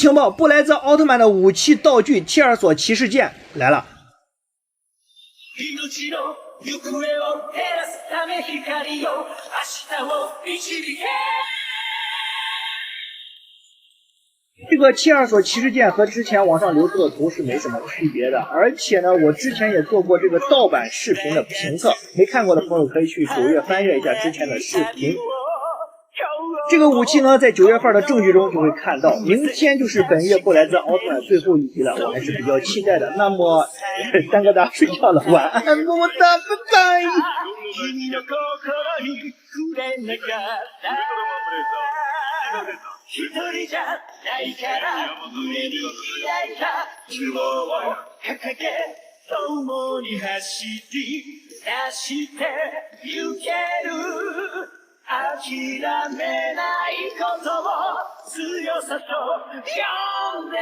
情报：布莱泽奥特曼的武器道具切尔索骑士剑来了。这个切尔索骑士剑和之前网上流出的图是没什么区别的，而且呢，我之前也做过这个盗版视频的评测，没看过的朋友可以去9月翻阅一下之前的视频。这个武器呢，在9月份的证据中就会看到，明天就是本月布莱泽奥特曼最后一集了，我还是比较期待的。那么，三哥大睡觉了，晚安，么么哒，拜拜。一人じゃないから胸に抱いた希望を掲げ共に走り出してゆける諦めないことを強さと呼んで